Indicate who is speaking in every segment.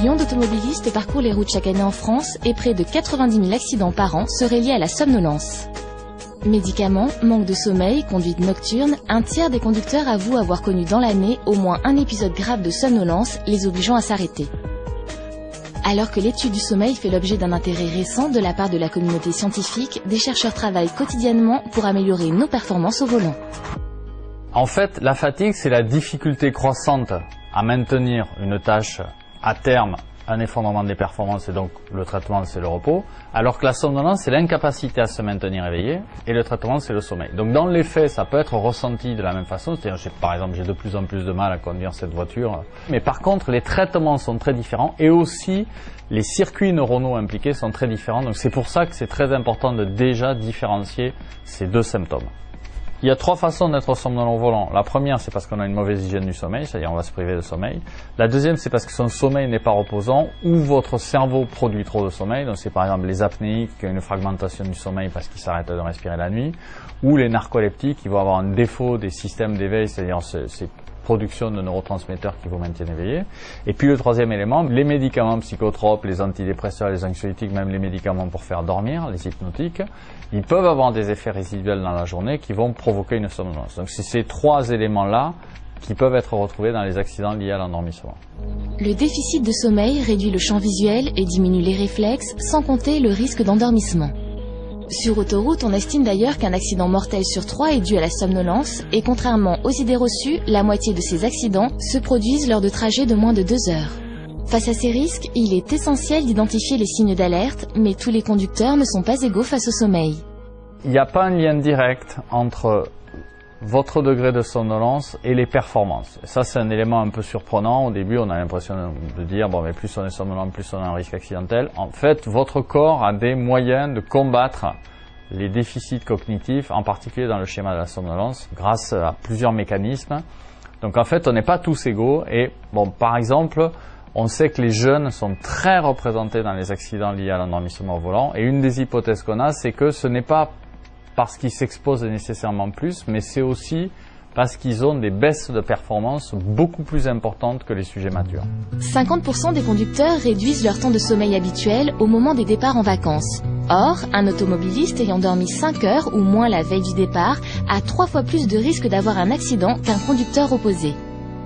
Speaker 1: Millions d'automobilistes parcourent les routes chaque année en France et près de 90 000 accidents par an seraient liés à la somnolence. Médicaments, manque de sommeil, conduite nocturne, un tiers des conducteurs avouent avoir connu dans l'année au moins un épisode grave de somnolence les obligeant à s'arrêter. Alors que l'étude du sommeil fait l'objet d'un intérêt récent de la part de la communauté scientifique, des chercheurs travaillent quotidiennement pour améliorer nos performances au volant.
Speaker 2: En fait, la fatigue, c'est la difficulté croissante à maintenir une tâche à terme, un effondrement des performances et donc le traitement c'est le repos, alors que la somnolence c'est l'incapacité à se maintenir éveillé et le traitement c'est le sommeil. Donc dans les faits ça peut être ressenti de la même façon, c'est-à-dire par exemple j'ai de plus en plus de mal à conduire cette voiture, mais par contre les traitements sont très différents et aussi les circuits neuronaux impliqués sont très différents, donc c'est pour ça que c'est très important de déjà différencier ces deux symptômes. Il y a trois façons d'être somnolent au volant. La première, c'est parce qu'on a une mauvaise hygiène du sommeil, c'est-à-dire on va se priver de sommeil. La deuxième, c'est parce que son sommeil n'est pas reposant ou votre cerveau produit trop de sommeil. Donc c'est par exemple les apnéiques qui ont une fragmentation du sommeil parce qu'ils s'arrêtent de respirer la nuit, ou les narcoleptiques qui vont avoir un défaut des systèmes d'éveil, c'est-à-dire ces productions de neurotransmetteurs qui vous maintiennent éveillé. Et puis le troisième élément, les médicaments psychotropes, les antidépresseurs, les anxiolytiques, même les médicaments pour faire dormir, les hypnotiques, ils peuvent avoir des effets résiduels dans la journée qui vont provoquer une somnolence. Donc c'est ces trois éléments-là qui peuvent être retrouvés dans les accidents liés à l'endormissement.
Speaker 1: Le déficit de sommeil réduit le champ visuel et diminue les réflexes, sans compter le risque d'endormissement. Sur autoroute, on estime d'ailleurs qu'un accident mortel sur 3 est dû à la somnolence et contrairement aux idées reçues, la moitié de ces accidents se produisent lors de trajets de moins de 2 heures. Face à ces risques, il est essentiel d'identifier les signes d'alerte, mais tous les conducteurs ne sont pas égaux face au sommeil.
Speaker 2: Il n'y a pas un lien direct entre votre degré de somnolence et les performances. Et ça, c'est un élément un peu surprenant. Au début, on a l'impression de dire, bon, mais plus on est somnolent, plus on a un risque accidentel. En fait, votre corps a des moyens de combattre les déficits cognitifs, en particulier dans le schéma de la somnolence, grâce à plusieurs mécanismes. Donc, en fait, on n'est pas tous égaux. Et, bon, par exemple, on sait que les jeunes sont très représentés dans les accidents liés à l'endormissement au volant. Et une des hypothèses qu'on a, c'est que ce n'est pas parce qu'ils s'exposent nécessairement plus, mais c'est aussi parce qu'ils ont des baisses de performance beaucoup plus importantes que les sujets matures.
Speaker 1: 50% des conducteurs réduisent leur temps de sommeil habituel au moment des départs en vacances. Or, un automobiliste ayant dormi 5 heures ou moins la veille du départ a 3 fois plus de risque d'avoir un accident qu'un conducteur reposé.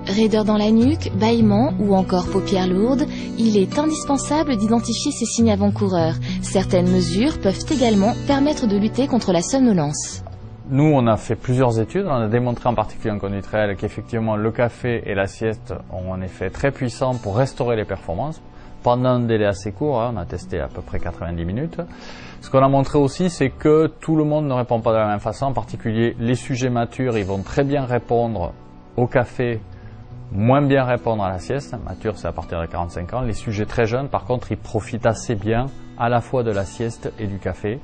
Speaker 1: Raideur dans la nuque, bâillement ou encore paupières lourdes, il est indispensable d'identifier ces signes avant-coureurs. Certaines mesures peuvent également permettre de lutter contre la somnolence.
Speaker 2: Nous, on a fait plusieurs études. On a démontré en particulier en conduite réelle qu'effectivement le café et la sieste ont un effet très puissant pour restaurer les performances. Pendant un délai assez court, on a testé à peu près 90 minutes. Ce qu'on a montré aussi, c'est que tout le monde ne répond pas de la même façon. En particulier, les sujets matures, ils vont très bien répondre au café, moins bien répondre à la sieste. Mature, c'est à partir de 45 ans. Les sujets très jeunes, par contre, ils profitent assez bien à la fois de la sieste et du café.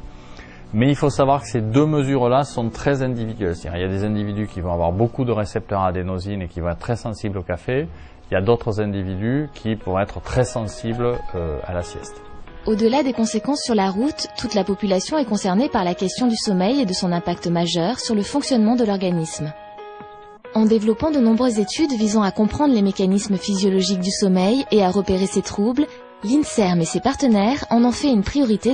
Speaker 2: Mais il faut savoir que ces deux mesures-là sont très individuelles. C'est-à-dire, il y a des individus qui vont avoir beaucoup de récepteurs à adénosine et qui vont être très sensibles au café. Il y a d'autres individus qui vont être très sensibles à la sieste.
Speaker 1: Au-delà des conséquences sur la route, toute la population est concernée par la question du sommeil et de son impact majeur sur le fonctionnement de l'organisme. En développant de nombreuses études visant à comprendre les mécanismes physiologiques du sommeil et à repérer ses troubles, l'INSERM et ses partenaires en ont fait une priorité.